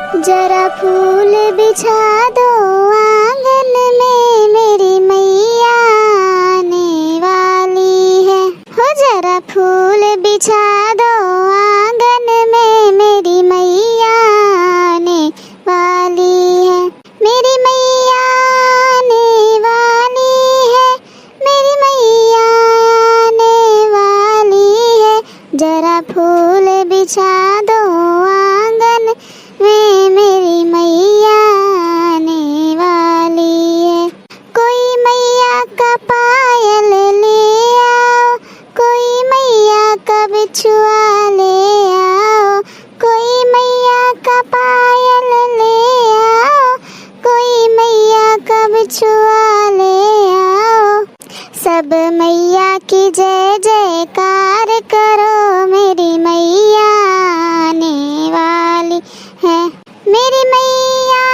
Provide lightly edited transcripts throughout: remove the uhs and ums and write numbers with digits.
जरा फूल बिछा दो आंगन में, मेरी मैया आने वाली है। हो जरा फूल बिछा दो आंगन में, मेरी मैया आने वाली है। मेरी मैया आने वाली है, मेरी मैया आने वाली है। जरा फूल बिछा दो आंगन में, मेरी मैया आने वाली है। कोई मैया का पायल ले आओ, कोई मैया का बिछुआ ले आओ, कोई मैया का पायल ले आओ, कोई मैया का बिछुआ ले आओ। सब मैया की जय जयकार करो, मेरी मैया आने वाली है। मेरी मैया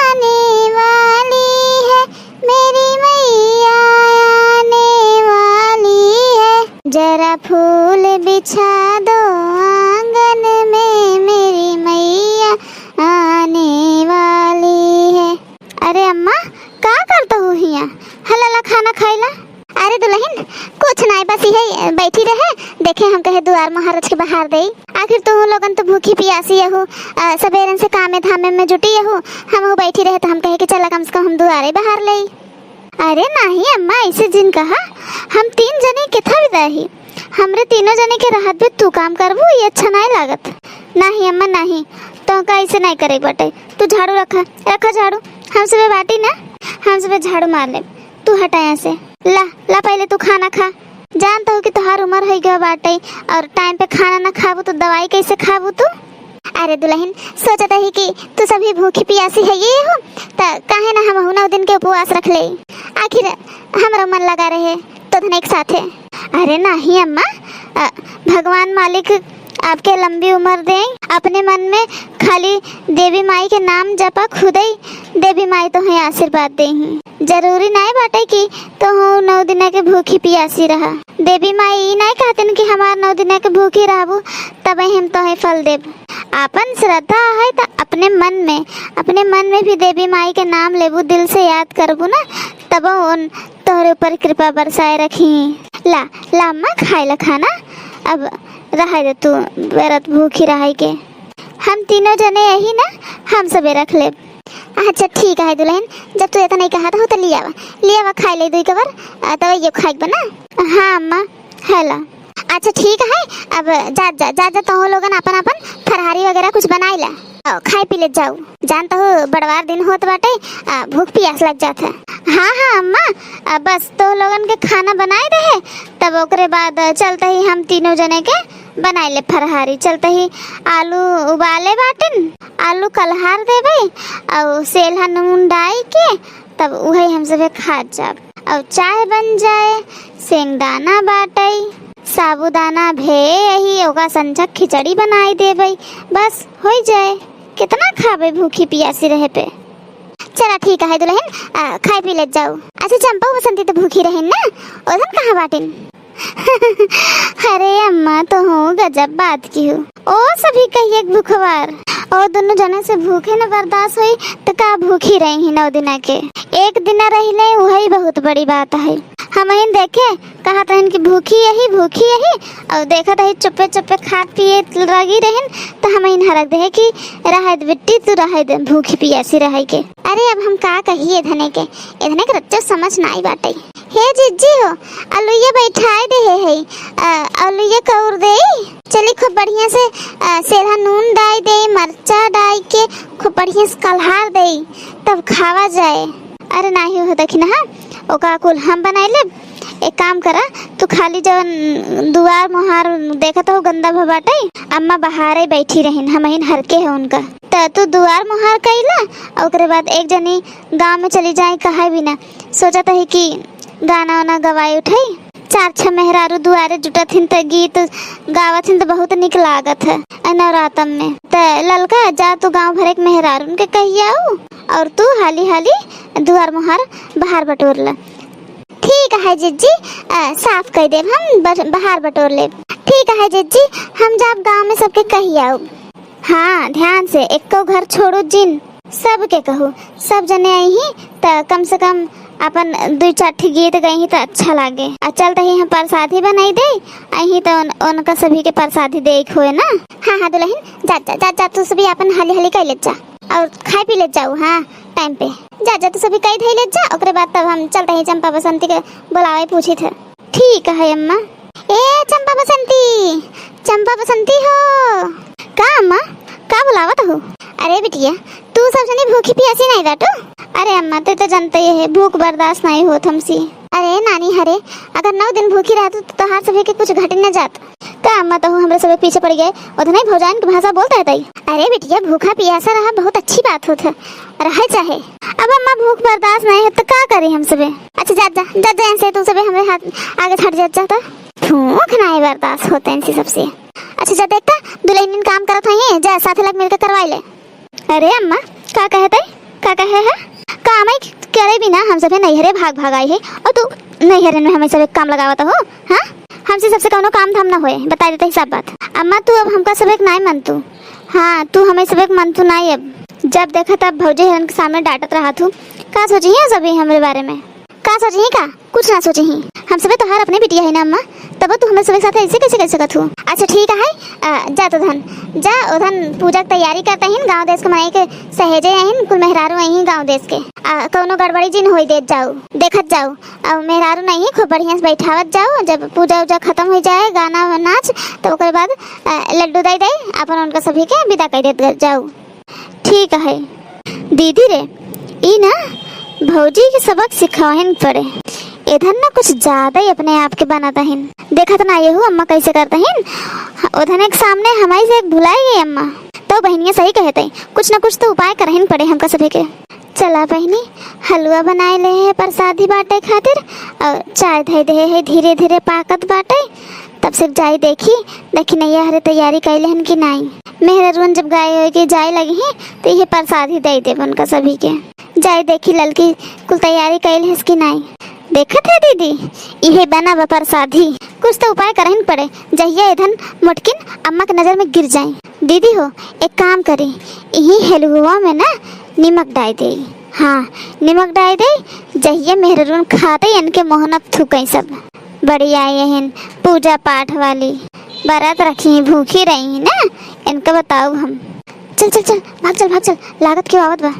आने वाली है, मेरी मैया आने वाली है। जरा फूल बिछा दो आंगन में, मेरी मैया आने वाली है। अरे अम्मा का करता हो हिया? हलाला खाना खाइला? अरे दुल्हन कुछ नहीं, बस यही बैठी रहे, देखे हम कहे दुआर महाराज के बाहर दे। आखिर तो लोगन तो भूखी प्यासी हो, सबेरन से कामे धामे में जुटी हो, हम हो बैठी रहे तो हम कहे कि चला कम से कम हम दुआरे बाहर ले। अरे नहीं अम्मा, ऐसे जिन कहा हम तीन जने किथा विदाही, हमरे तीनों जने के राहत भी तू काम करबू, ये अच्छा नहीं लागत। नहीं अम्मा नहीं, तो का ऐसे नहीं करे बटे। तू झाड़ू रखा झाड़ू, हम सुबह बाटी ना, हम सुबह झाड़ू मार ले। तू हटा यहाँ से, ला ला पहले तू खाना खा। जानता हूँ कि तुहार उम्र है गया बाटे, और टाइम पे खाना ना खाबू तो दवाई कैसे खाबू तू? अरे दुल्हन सोचता ही कि तू सभी भूखी प्यासी है ये हो, तो काहे ना हम 9 दिन के उपवास रख ले, आखिर हमारा मन लगा रहे तो धन एक साथ है। अरे नहीं अम्मा, भगवान मालिक आपके लंबी उम्र दे, अपने मन में खाली देवी माई के नाम जपा, खुद ही देवी माई तो है आशीर्वाद दे ही। जरूरी नहीं बाटे कि तो हूँ 9 दिन के भूखी प्यासी रहा। देवी माई नहीं कहते कि हमार 9 दिन के भूखी रहबू तब हम तो है फल देव। अपन श्रद्धा है तो अपने मन में भी देवी माई के नाम लेबू, दिल से याद करबू ना, तब उन तोहरे ऊपर कृपा बरसाए रखी। ला ला अम्मा खाए ला खाना, अब रह दे तू व्रत भूखी रह के। हम तीनों जने यही ना, हम सबे रख ले। अच्छा ठीक है दुल्हन, जब तू इतना नहीं कहा था तो लिया वा खाई ले 2 कवर, तब ये खाई बना। हाँ अम्मा हेला, अच्छा ठीक है, अब जा तो लोगन अपन फरहारी वगैरह कुछ बनाई ला, खाई पी ले जाओ। जानता हो बड़वार दिन होत बाटे, भूख प्यास लग जाता है। हाँ अम्मा, बस तो लोगन के खाना बनाए रहे, तब ओकरे बाद चलते ही हम तीनों जने के बनाए ले फरहारी। चलते ही आलू उबाले बाटिन, आलू कलहार देवे और सेल्हा नून डाई के, तब वही हम सब खा जाब। और चाय बन जाए, सेंगदाना बाटई, साबुदाना भे यही ओका संझक खिचड़ी बनाई देवे, बस हो जाए। कितना खाबे भूखी प्यासी रहे पे। चला ठीक है दुल्हन, खाई पी ले जाओ। अच्छा चंपा बसंती तो भूखी रहे ना, ओधन कहाँ बाटिन? अरे अम्मा तो हो गजब बात की हो, ओ सभी कहिए भूखवार, और दोनों जने से भूखे न बर्दाश्त हुई तो का भूखी रही 9 दिन के। एक दिन रही ले वही बहुत बड़ी बात है। हम इन देखे कहा था इनकी भूखी यही, और देखा था चुप्पे खा पिए लगी रहन, तो हम इन हरक दे कि रह बिट्टी तू रह दे भूखी पियासी रह के। अरे अब हम का कहिए धने के रच्चो समझ ना आई बाटे। हे जिज्जी हो, आलूया बैठाए दे है, आलूया कौर दे, चली खूब बढ़िया से सेल्हा नून डाई दे, मरचा डाई के खूब बढ़िया से कलहार दे, तब खावा जाए। अरे नहीं हो देखी ना, ओका कुल हम बनाए ले। एक काम करा, तू खाली जब दुआर मुहार देखा तो गंदा भबाटे, अम्मा बाहर बैठी रहीन, हम हर के है उनका, तो तू दुआर मुहार कैला, और ओकरे बाद एक जनी गांव में चली जाए कहा भी ना। सोचा था कि गाना वाना गवाई उठाई, 4-6 मेहरारू दुआरे जुटत हिन, तो गीत गावत हिन, तो बहुत निक लागत है नवरातम में। तो ललका जा तू गांव भर एक मेहरारू उनके कहिया आऊ, और तू हाली दुआर मुहार बाहर बटोर ला। ठीक है जिज्जी, साफ कर दे, हम बाहर बटोर ले। ठीक है जिज्जी, हम जब गांव में सबके कही आऊ। हाँ ध्यान से, एको घर छोड़ो जिन, सबके कहू, सब जने आई त कम से कम अपन 2-4 गीत गई तो अच्छा लागे। आ चलते ही हम प्रसादी बनाई दे आई तो उनका सभी के प्रसादी दे हुए ना। हाँ हाँ दुल्हन, जा जा जा जा, तू सभी अपन हाली हाली कर ले जा और खाए पी ले जाओ। हाँ टाइम पे जा जा, तू सभी कई धई ले जा, ओकरे बाद तब हम चलते ही चंपा बसंती के बुलावे पूछी थे। ठीक है अम्मा। ए चंपा बसंती, चंपा बसंती हो का अम्मा, का बुलावत हो? अरे बिटिया तू सब जनी भूखी प्यासी नहीं बाटो। अरे अम्मा तो जानते ही है भूख बर्दाश्त नहीं होत हमसे। अरे नानी हरे, अगर 9 दिन भूखी रहती तो तोहार सभी के कुछ घट न जात का अम्मा, तो हमरे सब पीछे पड़ गए उधर ही भोजन की भाषा बोलता है तई। अरे बिटिया भूखा प्यासा रहा बहुत अच्छी बात होत है, रहे चाहे। अब अम्मा भूख बर्दाश्त नहीं है तो का करे हम सबे? अच्छा जा जा जा जा, ऐसे तू सबे हमरे हाथ आगे हट जाता, भूख नहीं बर्दाश्त होते इनसे सबसे। अच्छा जा देखता दुल्हन काम करत है, जा साथे लग मिलकर करवाई ले। अरे अम्मा का कहते, का कहे है काम ही करे बिना हम सब नैहरे भाग भाग आई है, और तू नैहरे में हमें सब काम लगावत हो। हाँ हमसे सबसे कौनो काम धाम ना होए, बता देते ही सब बात। अम्मा तू अब हमका सब एक नहीं मन तू, हाँ तू हमें सब एक मन तू नहीं। अब जब देखा तब भौजी हिरन के सामने डांटत रहा तू, का सोची है सभी हमारे बारे में? का सोची ही का? कुछ ना सोची ही, हम सब तो हर अपने बिटिया है ना अम्मा, तब तू हमारे सब साथ ऐसे कैसे कर सकत हो? अच्छा ठीक है, जा तो धन जा, उधन पूजा की तैयारी करते हैं, गांव देश के मनाई के सहेजे हैं, कुल मेहरारू आई गांव देश के। कौनो गड़बड़ी जिन होई देत जाओ, देखत जाओ, और मेहरारू नहीं खूब बढ़िया से बैठावत जाओ। जब पूजा उजा खत्म हो जाए गाना नाच तो उसके बाद लड्डू दे दे अपन उनका सभी के विदा कर देत जाओ। ठीक है दीदी रे, ई ना भौजी के सबक सिखावन पड़े, इधर ना कुछ ज्यादा ही अपने आप के बनाता है। देखा तो ना ये हूँ अम्मा कैसे करता है, उधर एक सामने हमारी से एक भुलाई गई अम्मा। तो बहनिया सही कहते हैं, कुछ ना कुछ तो उपाय करहिन पड़े हमका सभी के। चला बहनी हलवा बनाए ले है प्रसादी बांटे खातिर, और चाय धे दे है धीरे धीरे पाकत बाटे। तब सिर्फ जाई देखी नैया हरे तैयारी कैले हन कि नहीं। मेहररुन जब गाय हो के जाए लगी है तो ये प्रसादी दे दे उनका सभी के। जाए देखी ललकी कुल तैयारी कैले है कि नहीं। देखत है दीदी यही बना व प्रसादी, कुछ तो उपाय करहिन पड़े, जहिया इधन मुटकिन अम्मा के नजर में गिर जाए। दीदी हो एक काम करी, यही हलवा में ना नमक डाल दे। हाँ नमक डाल दे, जहिया मेहररुन खाते इनके मोहनब थूकई सब। बड़ी आई है पूजा पाठ वाली, बरात रखी भूखी रही ना, इनका बताओ हम। चल चल चल भाग चल लागत क्यों आवत बा।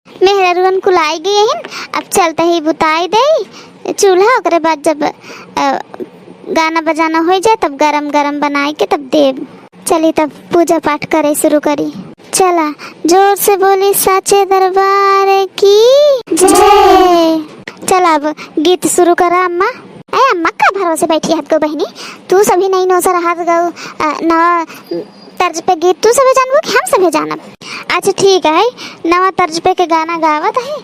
मेहररुन कुलाई गई है, अब चलते ही बुताई दे चूल्हा, ओकरे बाद जब गाना बजाना हो जाए तब गरम गरम बनाए के तब देव। चली तब पूजा पाठ करे शुरू करी। चला जोर से बोली साचे दरबार की जय। चला अब गीत शुरू करा अम्मा। अरे अम्मा का भरोसे बैठी हाथ को बहनी, तू सभी नहीं नो सर हाथ गाओ नवा तर्ज पे गीत तू सभी जानबो कि हम सभी जानब? अच्छा ठीक है, नवा तर्ज पे के गाना गावत है,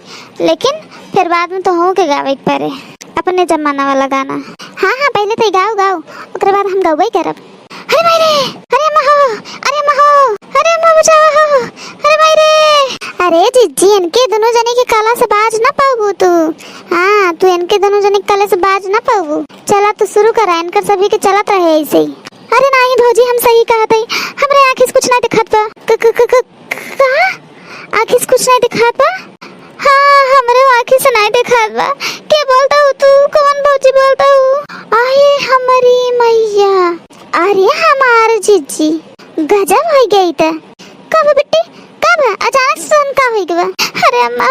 लेकिन फिर बाद में तो हो के गावे पड़े अपने जमाना वाला गाना। हाँ हाँ पहले तो गाओ गाओ, उसके बाद हम गावे करब। अरे मायरे, अरे अम्मा हो, अरे अम्मा हो, अरे अम्मा बचाओ हो, अरे मायरे। अरे जीजी इनके दोनों जने की कला से बाज ना पाऊ तू। हाँ तू इनके दोनों जने कला से बाज ना पाऊ। चला तू शुरू करा, इनकर सभी के चलत रहे ऐसे ही। अरे नहीं भौजी हम सही कहते हैं, हमरे आँखिं से कुछ नहीं दिखात बा। आँखिं से कुछ नहीं दिखात बा? हाँ हमरे आँखिं से नहीं दिखात बा। क्या बोलता हूँ तू? कौन भौजी बोलता हूँ? आये हमारी मैया, अरे हमारे जीजी गजब हो गई था। कब बिट्टी कब अचानक से का हो गया? अरे अम्मा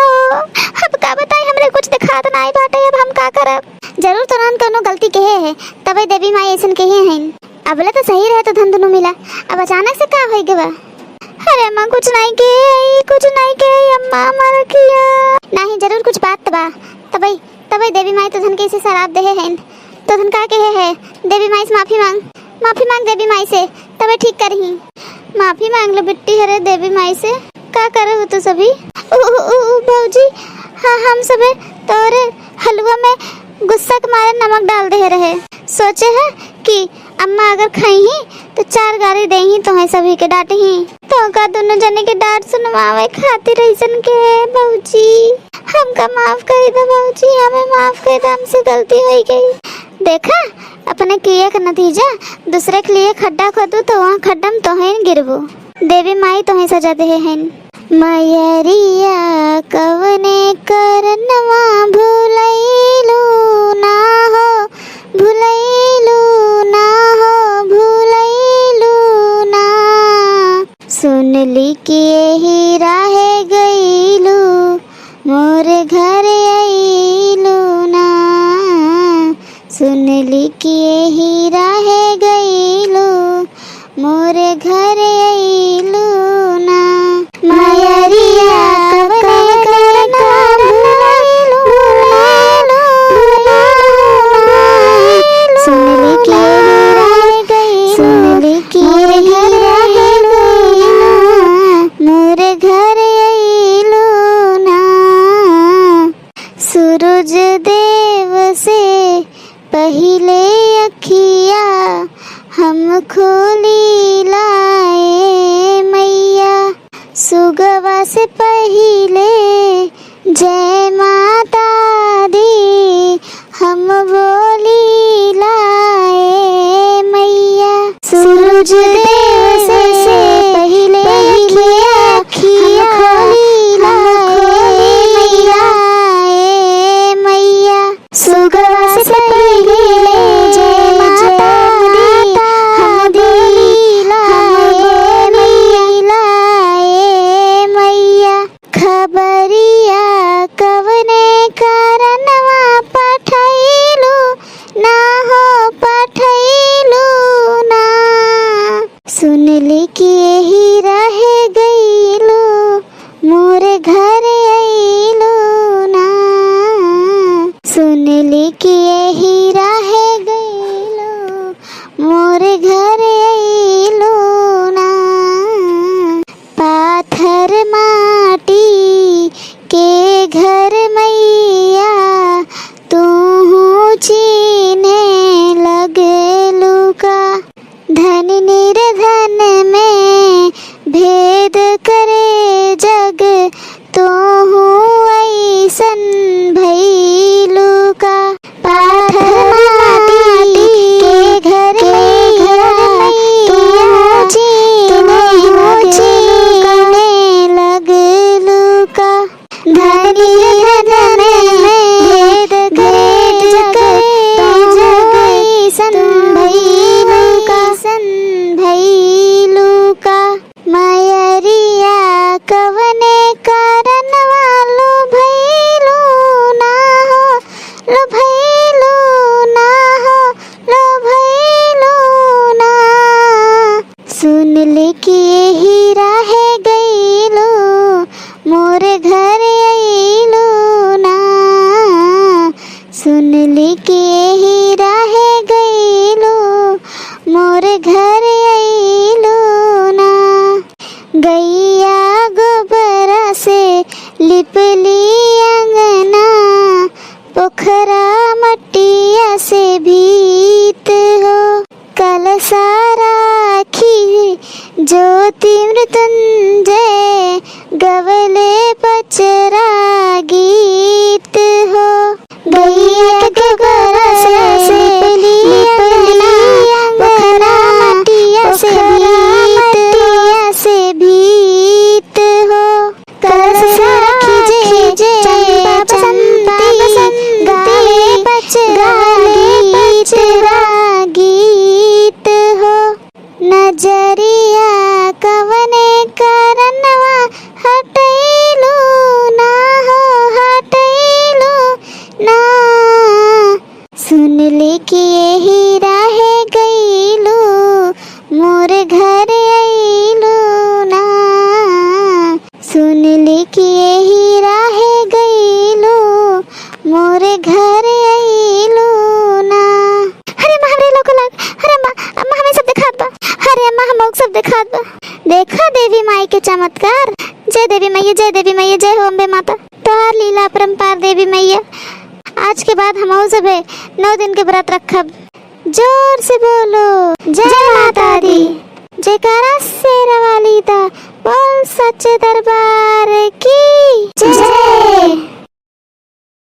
अब का बताई, हमरे कुछ दिखात नहीं बाटे, अब हम का करब? जरूर तो नन कोनो गलती कहे है तबे देवी माई ऐसन कहे हैं। अबले तो सही रहे तो धन दोनों मिला, अब अचानक से का हो गया? अरे अम्मा कुछ नहीं के, कुछ नहीं के अम्मा मर किया नहीं, जरूर कुछ बात बा। तबे देवी माई तो धन के से शराब दे हैं, तो धन का कहे है देवी माई से माफी मांग देवी माई से, तबे ठीक करही। माफी मांग लो बिट्टी हरे देवी माई से। का करे हो तो सभी? भौजी हाँ हम सबे तोरे हलवा में गुस्सा के मारे नमक डाल दे रहे, सोचे है कि अम्मा अगर खाई ही तो 4 गाली दे ही तो है सभी के डांटे ही, तो का दोनों जने के डांट सुनवावे खातिर ऐसन के भौजी। हमका माफ कर दो भौजी, हमें माफ कर दो, हमसे गलती हो गई। देखा अपने किए का नतीजा। दूसरे के लिए खड्डा खोदू तो वहाँ खड्डा में तोहन गिरबू। देवी माई तोहें सजा दे हैं। मैरिया कवने करनवा भूलैलू ना हो, भूलैलू ना हो, भूलैलू ना। सुन ली कि यही राहे गईलू, मोर घर आईलू ना। सुन ली कि यही राहे गईलू, मोर घर आईलू ना। मैरिया कवने करनवा भूलैलू, सुन ली कि यही राहे गईलू, सुन ली कि यही राहे गईलू, मोर घर आईलू ना। सूरज देव से पहिले अखिया हम खोली लाए मैया। सुगवा से पहिले जय माता दी हम बोली लाए मैया। सूरज देव से पहिले अखिया खोली लाए मैया। सुगवा से पहिले जय माता दी हम बोली लाए मैया। खबरिया कवने करनवा पठैलू ना हो, पठैलू ना। सुन ली कि यही रहे गईलू, मोर घर आईलू ना। सुन ली कि यही रहे गईलू, मोर घर आईलू ना। पाथर माटी के घर मैया तू चीने लगलू का। धन निर्धन में भेद करे जग, तो ऐसन भइलू का। पाथर माटी के घर तू चीने लगलू का। धन निर्धन में भेद करे जग, तो ऐसन भइलू का। मैरिया कवने करनवा लो भइलू ना हो, लो भइलू ना हो, लो भइलू ना। सुन ली कि यही राहे गईलू, मोर घर आईलू ना। सुन ली कि यही राहे गईलू, मोर घर आईलू ना। गैया गोबरा से लिपली अंगना, पोखरा मट्टिया से भीत हो। कलसा राखी ज्योति मृत्युंजय, गवले पचरा गीत हो। गैया गोबरा से लिपली अंगना, पोखरा मट्टिया से भीत हो। कलसा राखी जे चंपा बसंती, गावे पचरा गीत हो। नजरिया कवने करनवा हटैलू ना हो, हटैलू ना। सुन ली कि यही राहे गईलू, मोर घर आईलू ना। सुन ली कि यही राहे गईलू, मोर घर आईलू ना। अरे माँ हमरे लोग लग, अरे माँ हमें सब दिखात बा, अरे माँ हम सब दिखात बा। देखा देवी माई के चमत्कार। जय देवी मैया, जय देवी मैया, जय हो अम्बे माता। तोहार लीला अपरंपार देवी मैया। आज के बाद हम सब 9 दिन के व्रत रखब। जोर से बोलो जय माता दी। जयकारा शेरा वाली दा, बोल सच्चे दरबार की जय।